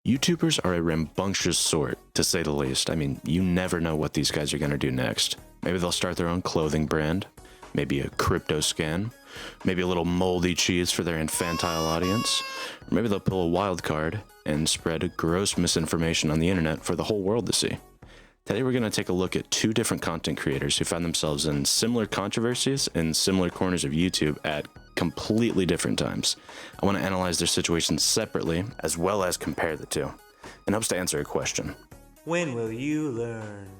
YouTubers are a rambunctious sort, to say the least. I mean, you never know what these guys are going to do next. Maybe they'll start their own clothing brand, maybe a crypto scan, maybe a little moldy cheese for their infantile audience, or maybe they'll pull a wild card and spread gross misinformation on the internet for the whole world to see. Today we're going to take a look at two different content creators who found themselves in similar controversies in similar corners of YouTube at completely different times. I want to analyze their situations separately, as well as compare the two, in hopes to answer a question. When will you learn?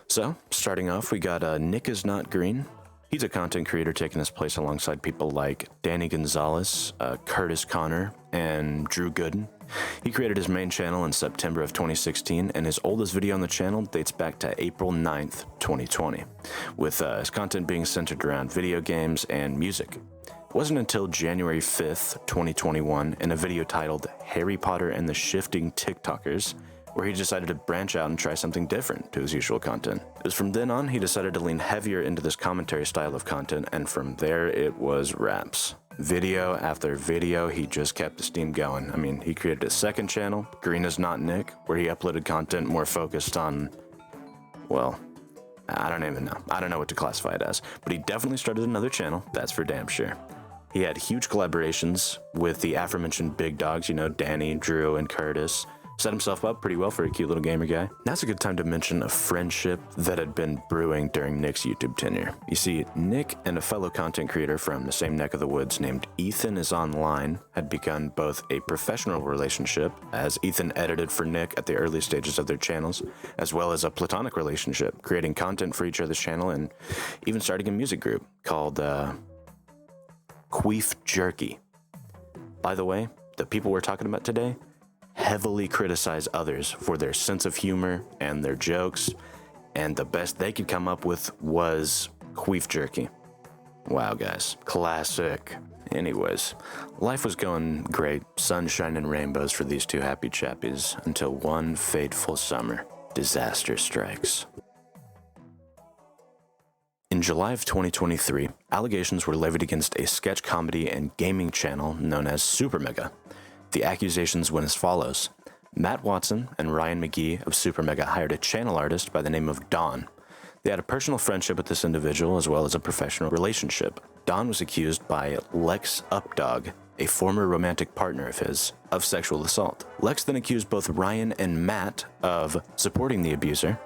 So, starting off, we got Nickisnotgreen. He's a content creator taking his place alongside people like Danny Gonzalez, Curtis Connor, and Drew Gooden. He created his main channel in September of 2016, and his oldest video on the channel dates back to April 9th, 2020, with his content being centered around video games and music. It wasn't until January 5th, 2021, in a video titled Harry Potter and the Shifting TikTokers, where he decided to branch out and try something different to his usual content. It was from then on he decided to lean heavier into this commentary style of content, and from there it was raps. Video after video, he just kept the steam going. I mean, he created a second channel, Green Is Not Nick, where he uploaded content more focused on, well, I don't even know. I don't know what to classify it as, but he definitely started another channel, that's for damn sure. He had huge collaborations with the aforementioned big dogs, you know, Danny, Drew, and Curtis. Set himself up pretty well for a cute little gamer guy. Now's a good time to mention a friendship that had been brewing during Nick's YouTube tenure. You see, Nick and a fellow content creator from the same neck of the woods named Ethan Is Online had begun both a professional relationship, as Ethan edited for Nick at the early stages of their channels, as well as a platonic relationship, creating content for each other's channel and even starting a music group called Queef Jerky. By the way, the people we're talking about today heavily criticize others for their sense of humor and their jokes, and the best they could come up with was Queef Jerky. Wow, guys. Classic. Anyways, life was going great, sunshine and rainbows for these two happy chappies, until one fateful summer, disaster strikes. In July of 2023, allegations were levied against a sketch comedy and gaming channel known as Supermega. The accusations went as follows. Matt Watson and Ryan McGee of Supermega hired a channel artist by the name of Don. They had a personal friendship with this individual as well as a professional relationship. Don was accused by Lex Updog, a former romantic partner of his, of sexual assault. Lex then accused both Ryan and Matt of supporting the abuser,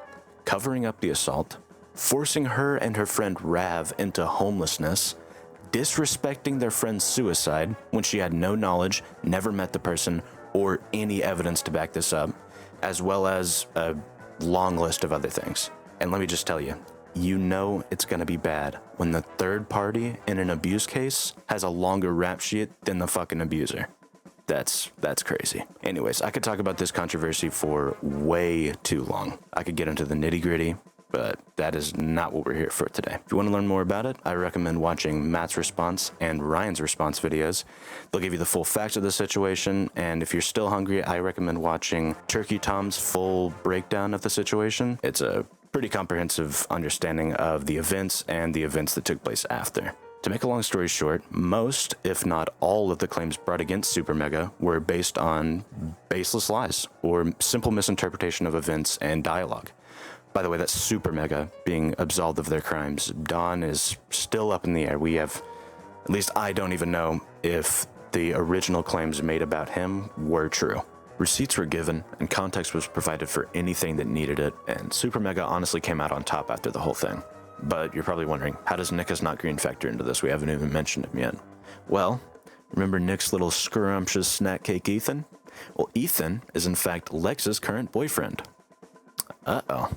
covering up the assault, forcing her and her friend Rav into homelessness, disrespecting their friend's suicide when she had no knowledge, never met the person, or any evidence to back this up, as well as a long list of other things. And let me just tell you, you know it's gonna be bad when the third party in an abuse case has a longer rap sheet than the fucking abuser. That's crazy. Anyways, I could talk about this controversy for way too long. I could get into the nitty-gritty, but that is not what we're here for today. If you want to learn more about it, I recommend watching Matt's response and Ryan's response videos. They'll give you the full facts of the situation, and if you're still hungry, I recommend watching Turkey Tom's full breakdown of the situation. It's a pretty comprehensive understanding of the events and the events that took place after. To make a long story short, most, if not all, of the claims brought against Supermega were based on baseless lies or simple misinterpretation of events and dialogue. By the way, that's Supermega being absolved of their crimes. Don is still up in the air. We have, at least I don't even know if the original claims made about him were true. Receipts were given and context was provided for anything that needed it, and Supermega honestly came out on top after the whole thing. But you're probably wondering, how does Nickisnotgreen factor into this? We haven't even mentioned him yet. Well, remember Nick's little scrumptious snack cake Ethan? Well, Ethan is in fact Lex's current boyfriend. Uh-oh.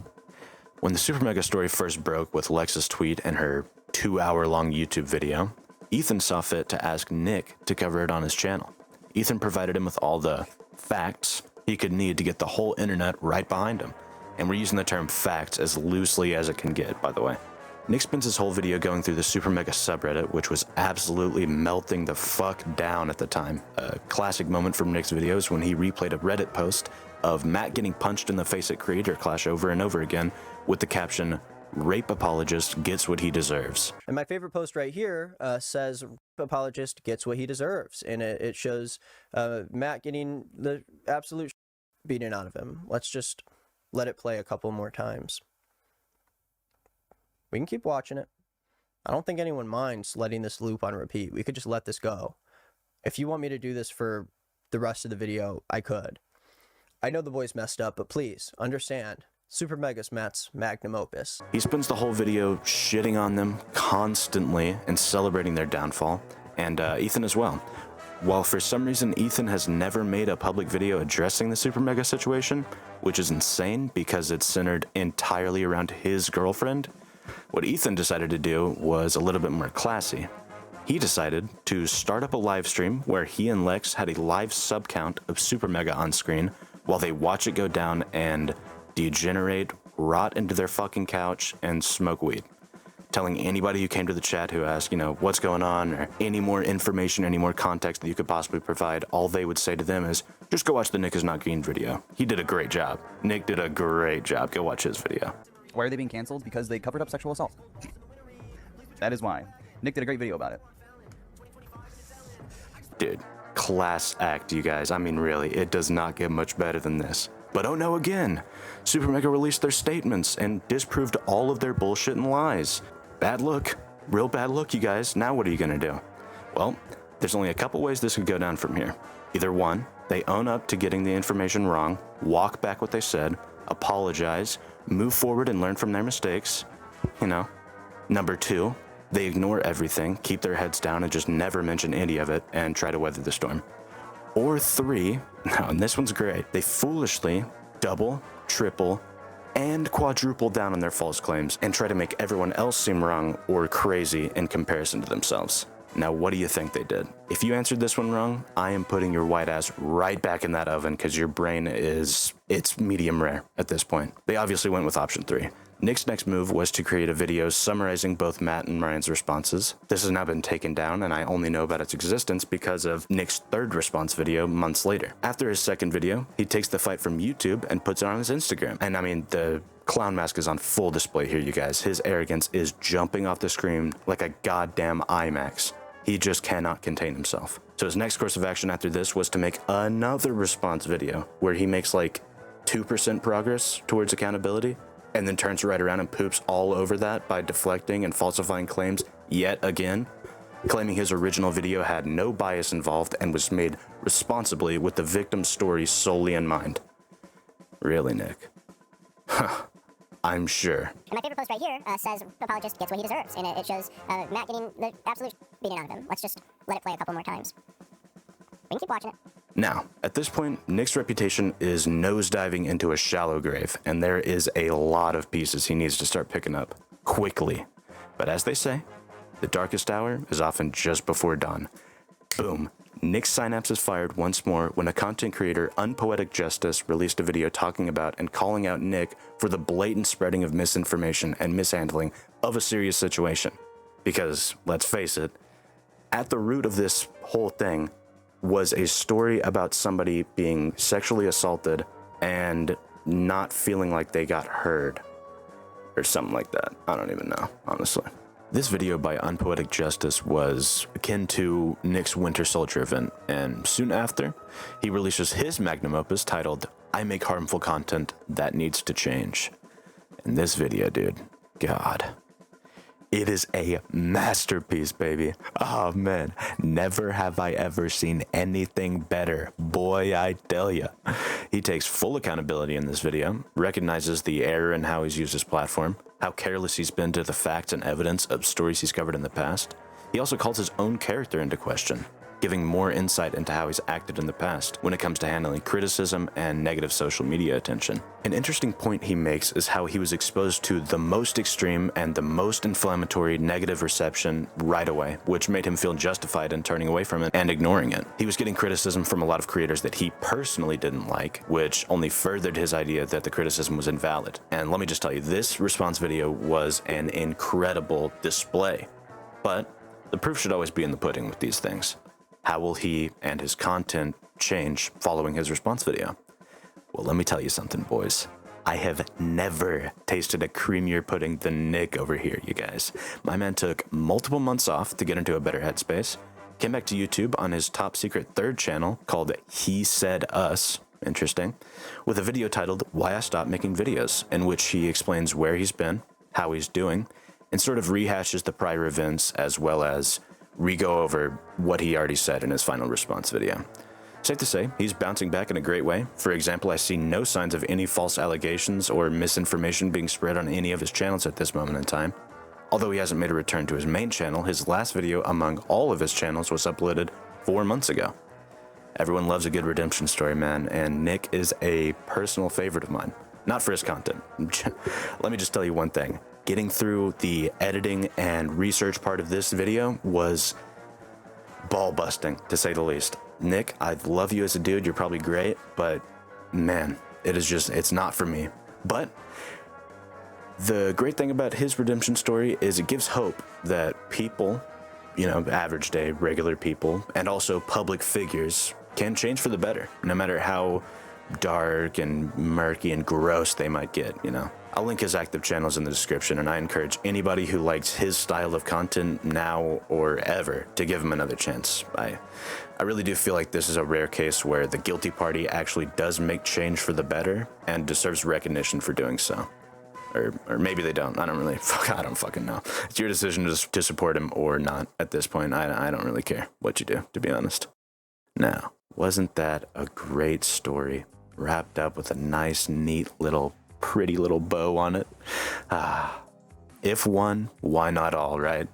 When the Supermega story first broke with Lex's tweet and her 2-hour-long YouTube video, Ethan saw fit to ask Nick to cover it on his channel. Ethan provided him with all the facts he could need to get the whole internet right behind him. And we're using the term facts as loosely as it can get, by the way. Nick spends his whole video going through the Supermega subreddit, which was absolutely melting the fuck down at the time. A classic moment from Nick's videos when he replayed a Reddit post of Matt getting punched in the face at Creator Clash over and over again with the caption, "Rape apologist gets what he deserves." And my favorite post right here says, "Rape apologist gets what he deserves." And it shows Matt getting the absolute beaten out of him. Let's just let it play a couple more times. We can keep watching it. I don't think anyone minds letting this loop on repeat. We could just let this go. If you want me to do this for the rest of the video, I could. I know the boys messed up, but please understand, Supermega's Matt's magnum opus. He spends the whole video shitting on them constantly and celebrating their downfall, and Ethan as well. While for some reason Ethan has never made a public video addressing the Supermega situation, which is insane because it's centered entirely around his girlfriend, what Ethan decided to do was a little bit more classy. He decided to start up a live stream where he and Lex had a live sub count of Supermega on screen while they watch it go down and degenerate, rot into their fucking couch, and smoke weed. Telling anybody who came to the chat who asked, what's going on, or any more information, any more context that you could possibly provide, all they would say to them is, just go watch the Nickisnotgreen video. He did a great job. Nick did a great job. Go watch his video. Why are they being canceled? Because they covered up sexual assault. That is why. Nick did a great video about it. Dude, class act, you guys. I mean, really, it does not get much better than this. But oh no, again, Supermega released their statements and disproved all of their bullshit and lies. Bad look. Real bad look, you guys. Now what are you gonna do? Well, there's only a couple ways this could go down from here. Either one, they own up to getting the information wrong, walk back what they said, apologize, move forward and learn from their mistakes. Number two, they ignore everything, keep their heads down and just never mention any of it and try to weather the storm. Or three, and this one's great, they foolishly double, triple, and quadruple down on their false claims and try to make everyone else seem wrong or crazy in comparison to themselves. Now, what do you think they did? If you answered this one wrong, I am putting your white ass right back in that oven because your brain it's medium rare at this point. They obviously went with option 3. Nick's next move was to create a video summarizing both Matt and Ryan's responses. This has now been taken down and I only know about its existence because of Nick's third response video months later. After his second video, he takes the fight from YouTube and puts it on his Instagram. And I mean, the clown mask is on full display here, you guys. His arrogance is jumping off the screen like a goddamn IMAX. He just cannot contain himself. So his next course of action after this was to make another response video where he makes like 2% progress towards accountability and then turns right around and poops all over that by deflecting and falsifying claims yet again, claiming his original video had no bias involved and was made responsibly with the victim's story solely in mind. Really, Nick? Huh. I'm sure. And my favorite post right here says apologist gets what he deserves, and it shows Matt getting the absolute beating out of him. Let's just let it play a couple more times. We can keep watching it. Now, at this point, Nick's reputation is nosediving into a shallow grave, and there is a lot of pieces he needs to start picking up quickly. But as they say, the darkest hour is often just before dawn. Boom. Nick's synapse is fired once more when a content creator, Unpoetic Justice, released a video talking about and calling out Nick for the blatant spreading of misinformation and mishandling of a serious situation. Because, let's face it, at the root of this whole thing was a story about somebody being sexually assaulted and not feeling like they got heard. Or something like that. I don't even know, honestly. This video by Unpoetic Justice was akin to Nick's Winter Soldier event, and soon after, he releases his magnum opus titled, I Make Harmful Content That Needs to Change. And this video, dude, God, it is a masterpiece, baby. Oh man, never have I ever seen anything better. Boy, I tell ya. He takes full accountability in this video, recognizes the error in how he's used his platform, how careless he's been to the facts and evidence of stories he's covered in the past. He also calls his own character into question, giving more insight into how he's acted in the past when it comes to handling criticism and negative social media attention. An interesting point he makes is how he was exposed to the most extreme and the most inflammatory negative reception right away, which made him feel justified in turning away from it and ignoring it. He was getting criticism from a lot of creators that he personally didn't like, which only furthered his idea that the criticism was invalid. And let me just tell you, this response video was an incredible display. But the proof should always be in the pudding with these things. How will he and his content change following his response video? Well, let me tell you something, boys. I have never tasted a creamier pudding than Nick over here, you guys. My man took multiple months off to get into a better headspace, came back to YouTube on his top secret third channel called He Said Us, interesting, with a video titled Why I Stopped Making Videos, in which he explains where he's been, how he's doing, and sort of rehashes the prior events as well as re-go over what he already said in his final response video. Safe to say, he's bouncing back in a great way. For example, I see no signs of any false allegations or misinformation being spread on any of his channels at this moment in time. Although he hasn't made a return to his main channel, his last video among all of his channels was uploaded 4 months ago. Everyone loves a good redemption story, man, and Nick is a personal favorite of mine. Not for his content. Let me just tell you one thing. Getting through the editing and research part of this video was ball busting, to say the least. Nick, I love you as a dude, you're probably great, but man, it's not for me. But the great thing about his redemption story is it gives hope that people, average day, regular people, and also public figures can change for the better, no matter how dark and murky and gross they might get, I'll link his active channels in the description, and I encourage anybody who likes his style of content now or ever to give him another chance. I really do feel like this is a rare case where the guilty party actually does make change for the better and deserves recognition for doing so. Or maybe they don't. I don't fucking know. It's your decision to support him or not at this point. I don't really care what you do, to be honest. Now, wasn't that a great story? Wrapped up with a nice, neat pretty little bow on it. If one, why not all, right?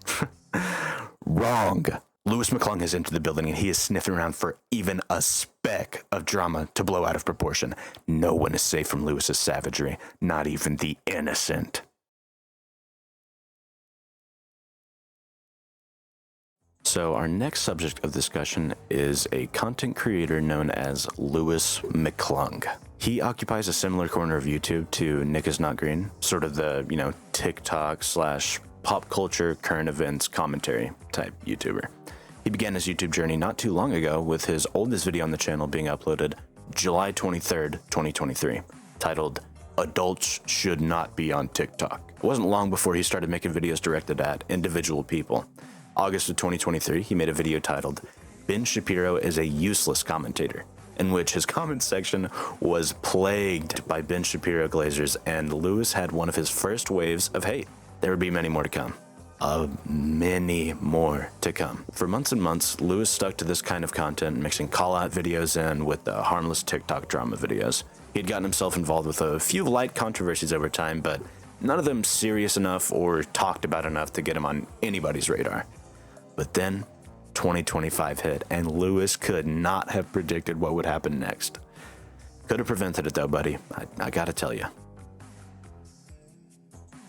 Wrong. Lewis Mcclung has entered the building and he is sniffing around for even a speck of drama to blow out of proportion. No one is safe from Lewis's savagery, not even the innocent. So our next subject of discussion is a content creator known as Lewis Mcclung. He occupies a similar corner of YouTube to Nickisnotgreen, sort of the, TikTok / pop culture, current events, commentary type YouTuber. He began his YouTube journey not too long ago with his oldest video on the channel being uploaded July 23rd, 2023, titled Adults Should Not Be on TikTok. It wasn't long before he started making videos directed at individual people. August of 2023, he made a video titled Ben Shapiro is a Useless Commentator, in which his comment section was plagued by Ben Shapiro glazers, and Lewis had one of his first waves of hate. There would be many more to come. Many more to come. For months and months, Lewis stuck to this kind of content, mixing call-out videos in with the harmless TikTok drama videos. He'd gotten himself involved with a few light controversies over time, but none of them serious enough or talked about enough to get him on anybody's radar. But then 2025 hit, and Lewis could not have predicted what would happen next. Could have prevented it though, buddy. I gotta tell you.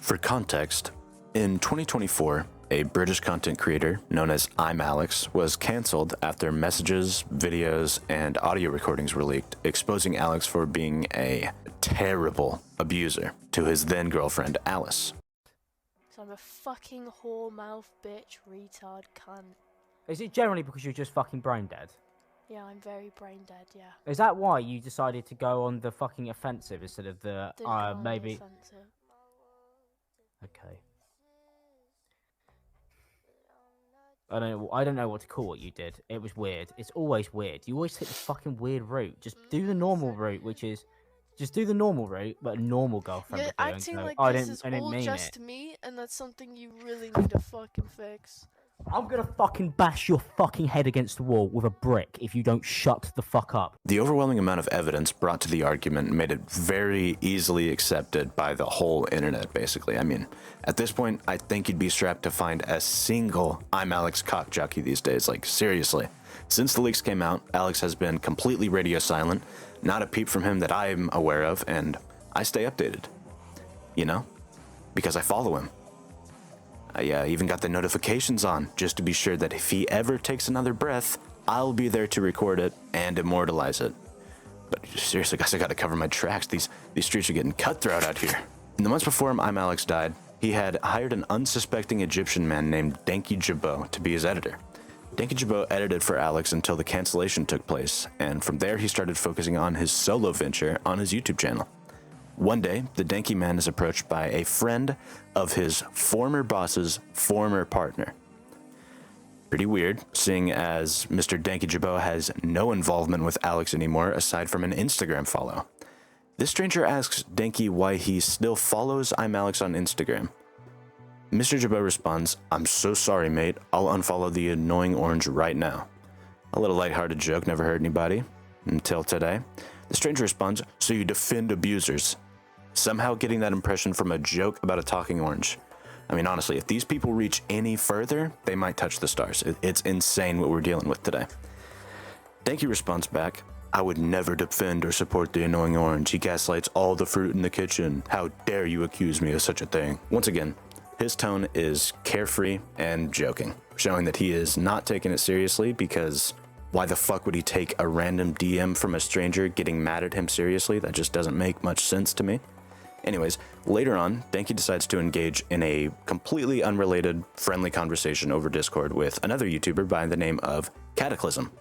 For context, in 2024, a British content creator known as I'm Alex was cancelled after messages, videos, and audio recordings were leaked, exposing Alex for being a terrible abuser to his then girlfriend Alice. So I'm a fucking whore mouth bitch retard cunt. Is it generally because you're just fucking brain dead? Yeah, I'm very brain dead, yeah. Is that why you decided to go on the fucking offensive instead of the Didn't go on the maybe? offensive. Okay. I don't know what to call what you did. It was weird. It's always weird. You always take the fucking weird route. Just do the normal route, which is just do the normal route, but a normal girlfriend. You're would do, acting so like I this didn't, is I didn't all mean just it. me, and that's something you really need to fucking fix. I'm gonna fucking bash your fucking head against the wall with a brick if you don't shut the fuck up. The overwhelming amount of evidence brought to the argument made it very easily accepted by the whole internet, basically. I mean, at this point, I think you'd be strapped to find a single I'm Alex cock jockey these days, like seriously. Since the leaks came out, Alex has been completely radio silent, not a peep from him that I'm aware of, and I stay updated. Because I follow him. I even got the notifications on, just to be sure that if he ever takes another breath, I'll be there to record it and immortalize it. But seriously, guys, I gotta cover my tracks. These streets are getting cutthroat out here. In the months before I'm Alex died, he had hired an unsuspecting Egyptian man named Denki Jabot to be his editor. Denki Jabot edited for Alex until the cancellation took place, and from there he started focusing on his solo venture on his YouTube channel. One day, the Denki man is approached by a friend of his former boss's former partner. Pretty weird, seeing as Mr. Danky Jabot has no involvement with Alex anymore aside from an Instagram follow. This stranger asks Danky why he still follows I'm Alex on Instagram. Mr. Jabot responds, "I'm so sorry, mate. I'll unfollow the annoying orange right now." A little lighthearted joke never hurt anybody. Until today. The stranger responds, "So you defend abusers." Somehow getting that impression from a joke about a talking orange. I mean, honestly, if these people reach any further, they might touch the stars. It's insane what we're dealing with today. Danky responds back, "I would never defend or support the annoying orange. He gaslights all the fruit in the kitchen. How dare you accuse me of such a thing?" Once again, his tone is carefree and joking, showing that he is not taking it seriously, because why the fuck would he take a random DM from a stranger getting mad at him seriously? That just doesn't make much sense to me. Anyways, later on, Danky decides to engage in a completely unrelated, friendly conversation over Discord with another YouTuber by the name of Cataclysm.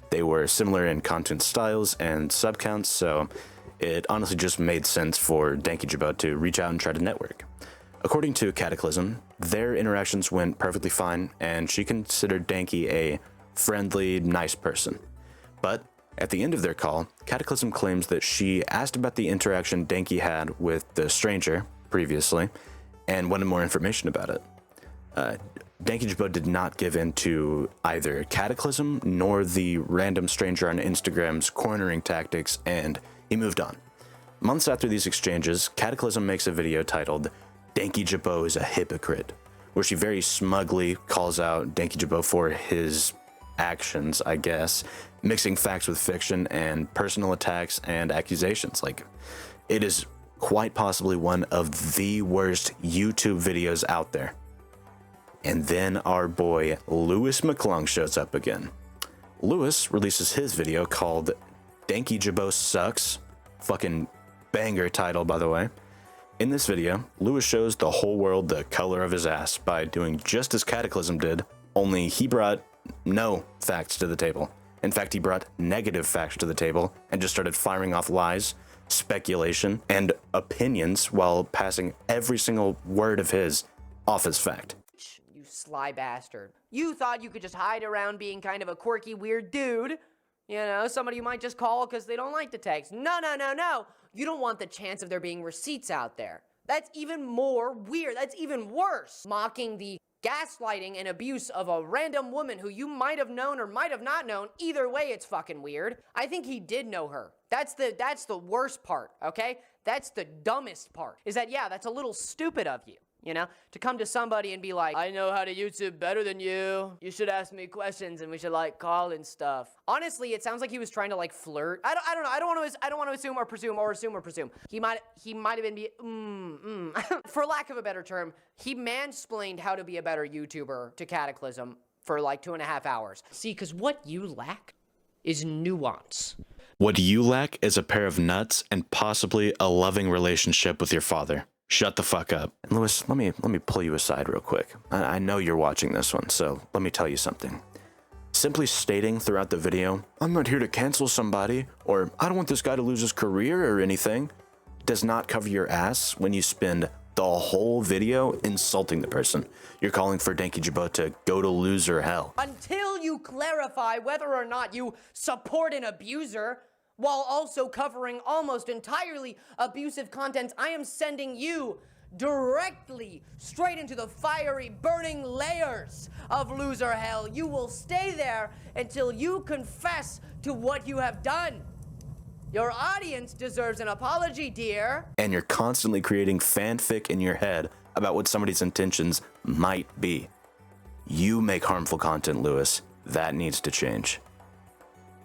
They were similar in content styles and subcounts, so it honestly just made sense for Danky Jabot to reach out and try to network. According to Cataclysm, their interactions went perfectly fine, and she considered Danky a friendly, nice person. But at the end of their call, Cataclysm claims that she asked about the interaction Danky had with the stranger previously and wanted more information about it. Danky Jabot did not give in to either Cataclysm nor the random stranger on Instagram's cornering tactics, and he moved on. Months after these exchanges, Cataclysm makes a video titled "Danky Jabot is a Hypocrite," where she very smugly calls out Danky Jabot for his actions, I guess, mixing facts with fiction and personal attacks and accusations. Like, it is quite possibly one of the worst YouTube videos out there. And then our boy Lewis Mcclung shows up again. Lewis releases his video called "Danky Jabot Sucks." Fucking banger title, by the way. In this video, Lewis shows the whole world the color of his ass by doing just as Cataclysm did, only he brought no facts to the table. In fact, he brought negative facts to the table and just started firing off lies, speculation, and opinions while passing every single word of his off as fact. You sly bastard. You thought you could just hide around being kind of a quirky, weird dude. You know, somebody you might just call because they don't like the text. No, no, no, no. You don't want the chance of there being receipts out there. That's even more weird. That's even worse. Mocking the gaslighting and abuse of a random woman who you might have known or might have not known. Either way, it's fucking weird. I think he did know her. That's the worst part, okay? That's the dumbest part. Is that, yeah, that's a little stupid of you. You know, to come to somebody and be like, "I know how to YouTube better than you. You should ask me questions and we should like call and stuff." Honestly, it sounds like he was trying to like flirt. I don't know. I don't want to assume or presume. He might have been for lack of a better term, he mansplained how to be a better YouTuber to Cataclysm for like 2.5 hours. See, because what you lack is nuance. What you lack is a pair of nuts and possibly a loving relationship with your father. Shut the fuck up. And Lewis, let me pull you aside real quick. I know you're watching this one, so let me tell you something. Simply stating throughout the video, "I'm not here to cancel somebody," or "I don't want this guy to lose his career or anything," does not cover your ass when you spend the whole video insulting the person. You're calling for Danky Jabot to go to loser hell. Until you clarify whether or not you support an abuser, while also covering almost entirely abusive content, I am sending you directly straight into the fiery, burning layers of loser hell. You will stay there until you confess to what you have done. Your audience deserves an apology, dear. And you're constantly creating fanfic in your head about what somebody's intentions might be. You make harmful content, Lewis. That needs to change.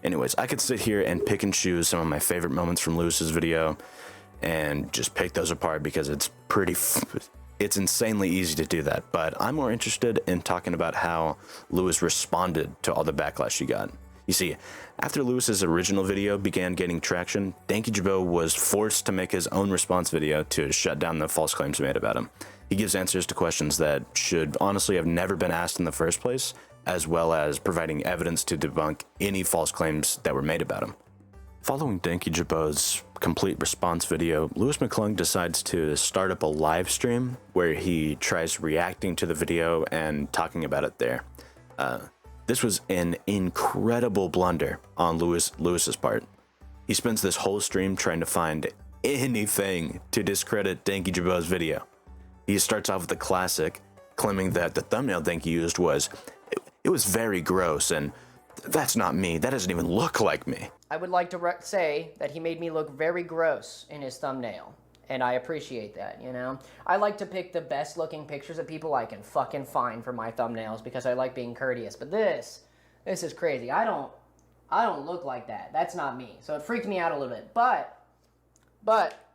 Anyways, I could sit here and pick and choose some of my favorite moments from Lewis's video and just pick those apart because it's it's insanely easy to do that. But I'm more interested in talking about how Lewis responded to all the backlash he got. You see, after Lewis's original video began gaining traction, Danky Jabot was forced to make his own response video to shut down the false claims made about him. He gives answers to questions that should honestly have never been asked in the first place, as well as providing evidence to debunk any false claims that were made about him. Following Danky Jabot's complete response video, Lewis Mcclung decides to start up a live stream where he tries reacting to the video and talking about it there. This was an incredible blunder on Lewis's part. He spends this whole stream trying to find anything to discredit Danky Jabot's video. He starts off with the classic, claiming that the thumbnail Danky used was, it was very gross, and that's not me. That doesn't even look like me. I would like to say that he made me look very gross in his thumbnail. And I appreciate that, you know? I like to pick the best looking pictures of people I can fucking find for my thumbnails because I like being courteous. But this is crazy. I don't look like that. That's not me. So it freaked me out a little bit. But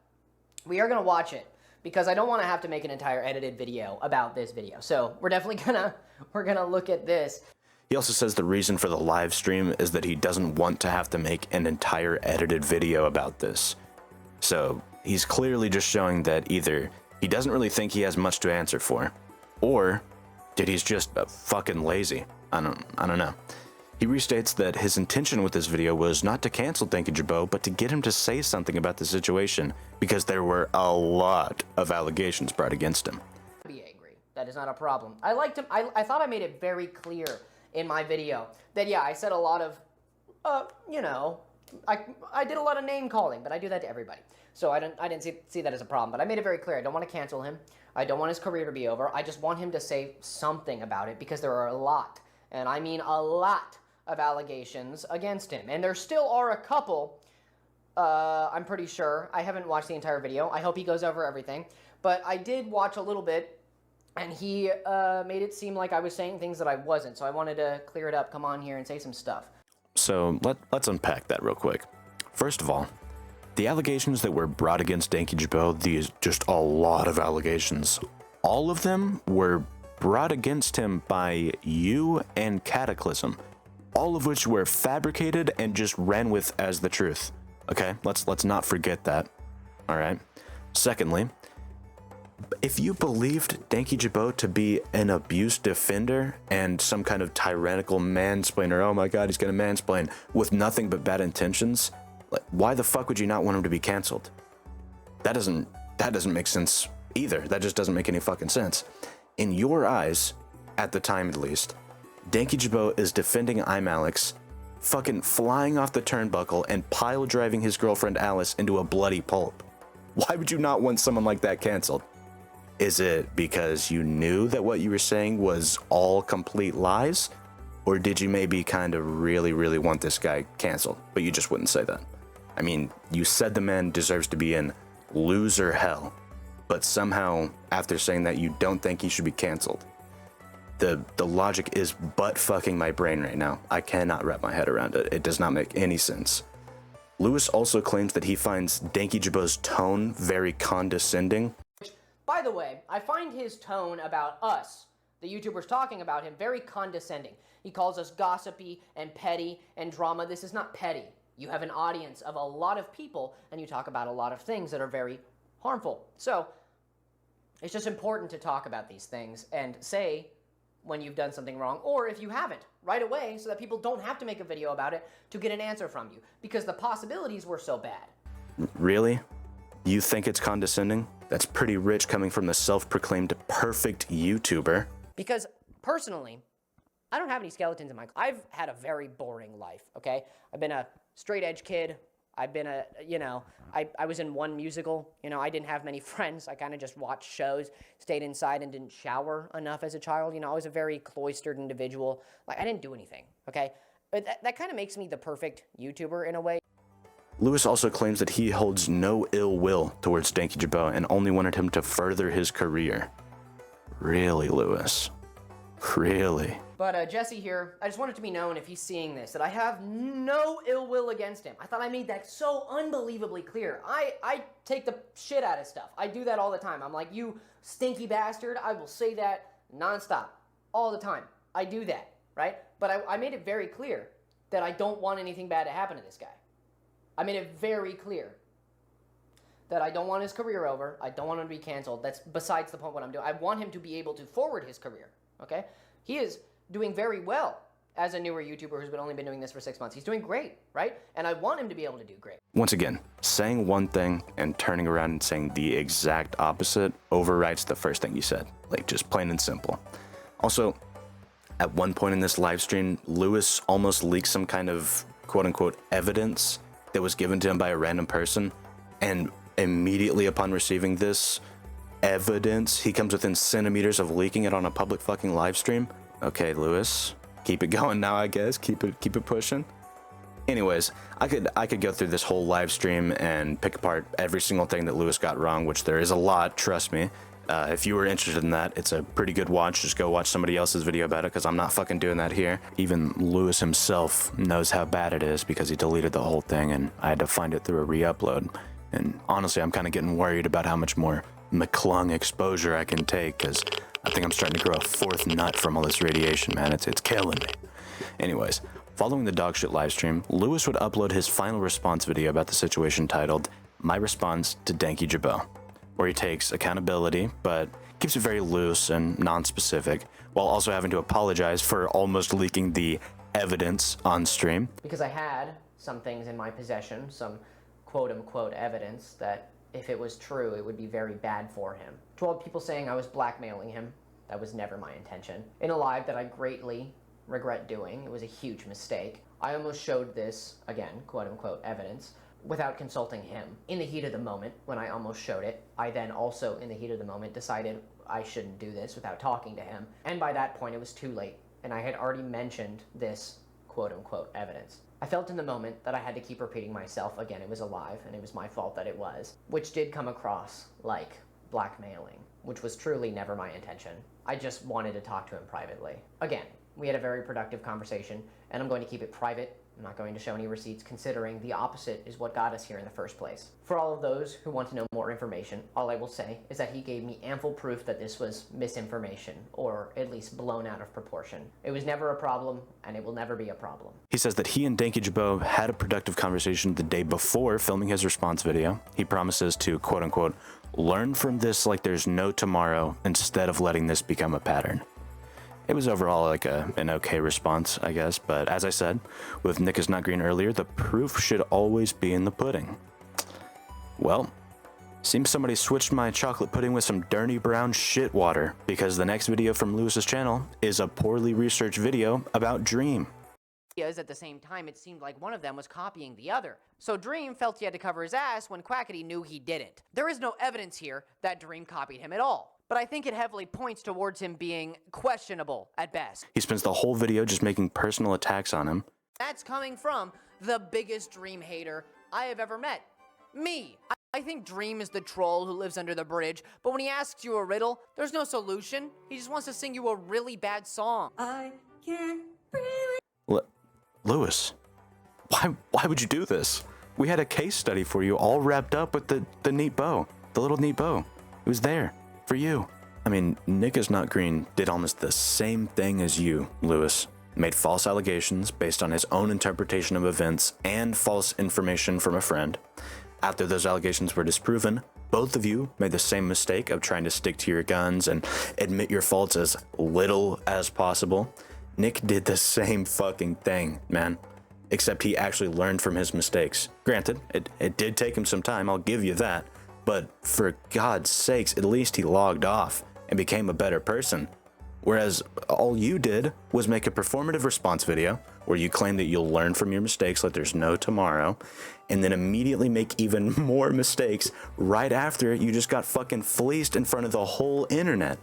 we are gonna watch it because I don't want to have to make an entire edited video about this video. So we're definitely gonna look at this. He also says the reason for the live stream is that he doesn't want to have to make an entire edited video about this. So he's clearly just showing that either he doesn't really think he has much to answer for, or that he's just fucking lazy. I don't know. He restates that his intention with this video was not to cancel Danky Jabot, but to get him to say something about the situation because there were a lot of allegations brought against him. Be angry. That is not a problem. I liked him. I thought I made it very clear in my video that, yeah, I said a lot of, you know, I did a lot of name calling, but I do that to everybody. So I didn't see that as a problem, but I made it very clear. I don't want to cancel him. I don't want his career to be over. I just want him to say something about it because there are a lot, and I mean a lot, of allegations against him. And there still are a couple, I'm pretty sure. I haven't watched the entire video. I hope he goes over everything. But I did watch a little bit, and he made it seem like I was saying things that I wasn't. So I wanted to clear it up, come on here and say some stuff. So let's unpack that real quick. First of all, the allegations that were brought against Danky Jabot, these just a lot of allegations. All of them were brought against him by you and Cataclysm, all of which were fabricated and just ran with as the truth. Okay, let's not forget that. All right. Secondly, if you believed Danky Jabot to be an abuse defender and some kind of tyrannical mansplainer, oh my god, he's gonna mansplain with nothing but bad intentions, why the fuck would you not want him to be canceled? That doesn't make sense either. That just doesn't make any fucking sense. In your eyes, at the time at least, Danky Jabot is defending I'm Alex, fucking flying off the turnbuckle and pile driving his girlfriend Alice into a bloody pulp. Why would you not want someone like that canceled? Is it because you knew that what you were saying was all complete lies? Or did you maybe kind of really want this guy canceled, but you just wouldn't say that? I mean, you said the man deserves to be in loser hell, but somehow, after saying that, you don't think he should be canceled. The logic is butt fucking my brain right now. I cannot wrap my head around it. It does not make any sense. Lewis also claims that he finds Danky Jabot's tone very condescending. By the way, I find his tone about us, the YouTubers talking about him, very condescending. He calls us gossipy and petty and drama. This is not petty. You have an audience of a lot of people, and you talk about a lot of things that are very harmful. So, it's just important to talk about these things and say when you've done something wrong, or if you haven't, right away, so that people don't have to make a video about it to get an answer from you, because the possibilities were so bad. Really? You think it's condescending? That's pretty rich coming from the self-proclaimed perfect YouTuber. Because, personally, I don't have any skeletons in my... I've had a very boring life, okay? I've been a straight-edge kid. I've been a, you know, I was in one musical. You know, I didn't have many friends. I kind of just watched shows, stayed inside, and didn't shower enough as a child. You know, I was a very cloistered individual. Like, I didn't do anything, okay? But that kind of makes me the perfect YouTuber in a way. Lewis also claims that he holds no ill will towards Danky Jabot and only wanted him to further his career. Really, Lewis? Really? But Jesse here, I just want it to be known, if he's seeing this, that I have no ill will against him. I thought I made that so unbelievably clear. I take the shit out of stuff. I do that all the time. I'm like, you stinky bastard. I will say that nonstop, all the time. I do that, right? But I made it very clear that I don't want anything bad to happen to this guy. I made it very clear that I don't want his career over. I don't want him to be canceled. That's besides the point what I'm doing. I want him to be able to forward his career, okay? He is doing very well as a newer YouTuber who's only been doing this for 6 months. He's doing great, right? And I want him to be able to do great. Once again, saying one thing and turning around and saying the exact opposite overwrites the first thing you said. Like, just plain and simple. Also, At one point in this live stream, Lewis almost leaked some kind of quote-unquote evidence that was given to him by a random person, and immediately upon receiving this evidence, he comes within centimeters of leaking it on a public fucking live stream. Okay, Lewis, keep it going now, I guess. Keep it pushing. Anyways, I could go through this whole live stream and pick apart every single thing that Lewis got wrong, which there is a lot, trust me. If you were interested in that, it's a pretty good watch. Just go watch somebody else's video about it, because I'm not fucking doing that here. Even Lewis himself knows how bad it is because he deleted the whole thing, and I had to find it through a re-upload. And honestly, I'm kind of getting worried about how much more Mcclung exposure I can take, because I think I'm starting to grow a fourth nut from all this radiation, man. It's killing me. Anyways, following the dogshit livestream, Lewis would upload his final response video about the situation titled, "My Response to Danky Jabot," where he takes accountability, but keeps it very loose and non-specific, while also having to apologize for almost leaking the evidence on stream. Because I had some things in my possession, some quote-unquote evidence that if it was true, it would be very bad for him. To all people saying I was blackmailing him, that was never my intention. In a live that I greatly regret doing, it was a huge mistake. I almost showed this, again, quote-unquote evidence, without consulting him. In the heat of the moment, when I almost showed it, I then also, in the heat of the moment, decided I shouldn't do this without talking to him. And by that point, it was too late, and I had already mentioned this quote-unquote evidence. I felt in the moment that I had to keep repeating myself. Again, it was a live, and it was my fault that it was, which did come across like blackmailing, which was truly never my intention. I just wanted to talk to him privately. Again, we had a very productive conversation, and I'm going to keep it private. I'm not going to show any receipts, considering the opposite is what got us here in the first place. For all of those who want to know more information, all I will say is that he gave me ample proof that this was misinformation, or at least blown out of proportion. It was never a problem, and it will never be a problem. He says that he and Danky Jabot had a productive conversation the day before filming his response video. He promises to, quote-unquote, learn from this like there's no tomorrow instead of letting this become a pattern. It was overall like an okay response, I guess, but as I said, with Nickisnotgreen earlier, the proof should always be in the pudding. Well, seems somebody switched my chocolate pudding with some dirty brown shit water, because the next video from Lewis's channel is a poorly researched video about Dream. At the same time, it seemed like one of them was copying the other. So Dream felt he had to cover his ass when Quackity knew he didn't. There is no evidence here that Dream copied him at all, but I think it heavily points towards him being questionable at best. He spends the whole video just making personal attacks on him. That's coming from the biggest Dream hater I have ever met. Me. I think Dream is the troll who lives under the bridge, but when he asks you a riddle, there's no solution. He just wants to sing you a really bad song. I can't breathe. Lewis, why would you do this? We had a case study for you all wrapped up with the neat bow, the little neat bow. It was there for you. I mean, Nickisnotgreen did almost the same thing as you, Lewis. Made false allegations based on his own interpretation of events and false information from a friend. After those allegations were disproven, both of you made the same mistake of trying to stick to your guns and admit your faults as little as possible. Nick did the same fucking thing, man. Except he actually learned from his mistakes. Granted, it did take him some time, I'll give you that. But for God's sakes, at least he logged off and became a better person. Whereas all you did was make a performative response video where you claim that you'll learn from your mistakes like there's no tomorrow, and then immediately make even more mistakes right after you just got fucking fleeced in front of the whole internet.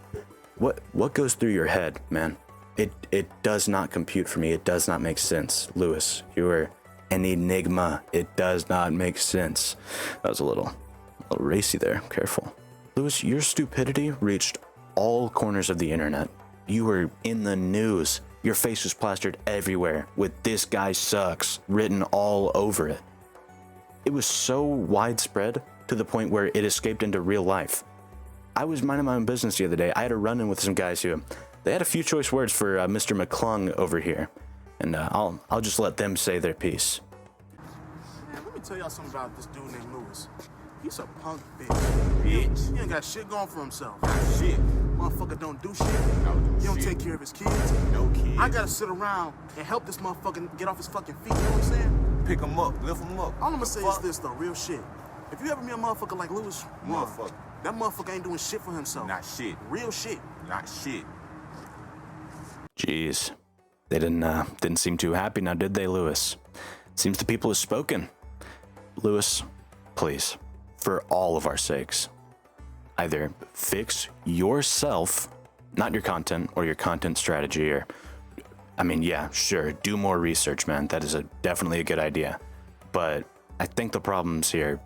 What goes through your head, man? It does not compute for me. It does not make sense. Lewis, you are an enigma. It does not make sense. That was a little racy there. Careful. Lewis, your stupidity reached all corners of the internet. You were in the news. Your face was plastered everywhere with "this guy sucks" written all over it. It was so widespread to the point where it escaped into real life. I was minding my own business the other day. I had a run-in with some guys who they had a few choice words for Mr. Mcclung over here, and I'll just let them say their piece. Man, let me tell y'all something about this dude named Lewis. He's a punk bitch. He ain't got shit going for himself. Shit. Motherfucker don't do shit. He don't take care of his kids. No kids. I gotta sit around and help this motherfucker get off his fucking feet. You know what I'm saying? Pick him up, lift him up. All I'm gonna say is this though, real shit. If you ever meet a motherfucker like Lewis, that motherfucker ain't doing shit for himself. Not shit. Real shit. Not shit. Jeez. They didn't seem too happy now, did they, Lewis? Seems the people have spoken. Lewis, please, for all of our sakes, either fix yourself, not your content or your content strategy, or, I mean, yeah, sure, do more research, man. That is definitely a good idea. But I think the problems here,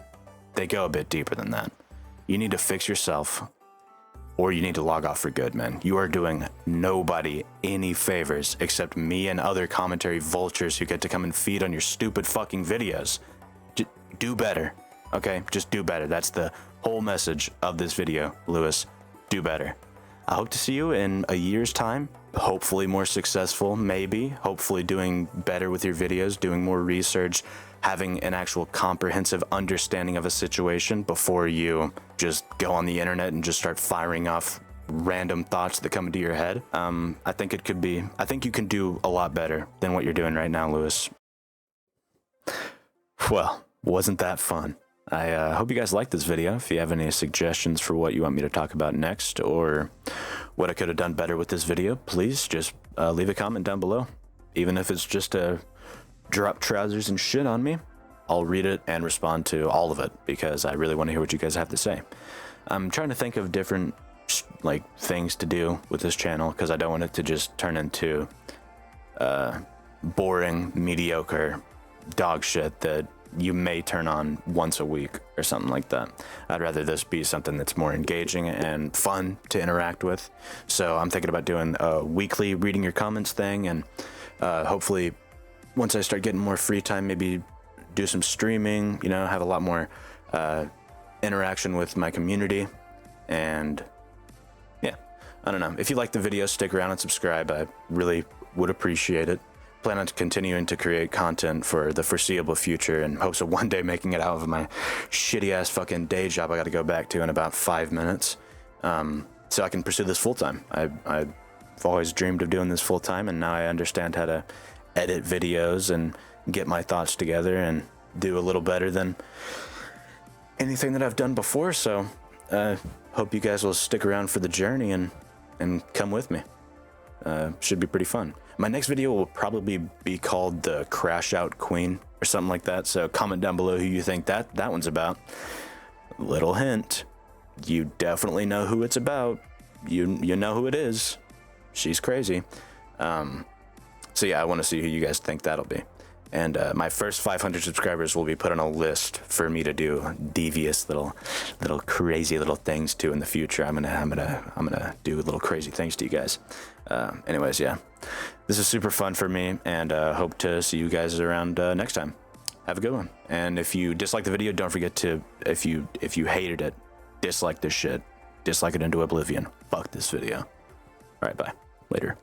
they go a bit deeper than that. You need to fix yourself, or you need to log off for good, man. You are doing nobody any favors except me and other commentary vultures who get to come and feed on your stupid fucking videos. Do better, okay? Just do better. That's the whole message of this video, Lewis. Do better. I hope to see you in a year's time. Hopefully more successful, maybe. Hopefully doing better with your videos, doing more research, having an actual comprehensive understanding of a situation before you just go on the internet and just start firing off random thoughts that come into your head. I think you can do a lot better than what you're doing right now, Lewis. Well, wasn't that fun? I hope you guys liked this video. If you have any suggestions for what you want me to talk about next, or what I could have done better with this video, please just leave a comment down below. Even if it's just a drop trousers and shit on me, I'll read it and respond to all of it, because I really want to hear what you guys have to say. I'm trying to think of different things to do with this channel, because I don't want it to just turn into boring, mediocre dog shit that you may turn on once a week or something like that. I'd rather this be something that's more engaging and fun to interact with. So I'm thinking about doing a weekly reading your comments thing, and hopefully once I start getting more free time, maybe do some streaming, you know, have a lot more interaction with my community. And yeah, I don't know. If you like the video, stick around and subscribe. I really would appreciate it. Plan on continuing to create content for the foreseeable future, in hopes of one day making it out of my shitty ass fucking day job I got to go back to in about 5 minutes, so I can pursue this full time. I've always dreamed of doing this full time, and now I understand how to edit videos and get my thoughts together and do a little better than anything that I've done before. So hope you guys will stick around for the journey and come with me. Should be pretty fun. My next video will probably be called the Crash Out Queen or something like that, so comment down below who you think that one's about. Little hint, you definitely know who it's about. You know who it is. She's crazy. So yeah, I want to see who you guys think that'll be. And my first 500 subscribers will be put on a list for me to do devious little crazy little things to in the future. I'm gonna do little crazy things to you guys. Anyways, yeah, this is super fun for me, and hope to see you guys around next time. Have a good one. And if you dislike the video, don't forget to, if you hated it, dislike this shit, dislike it into oblivion. Fuck this video. All right, bye. Later.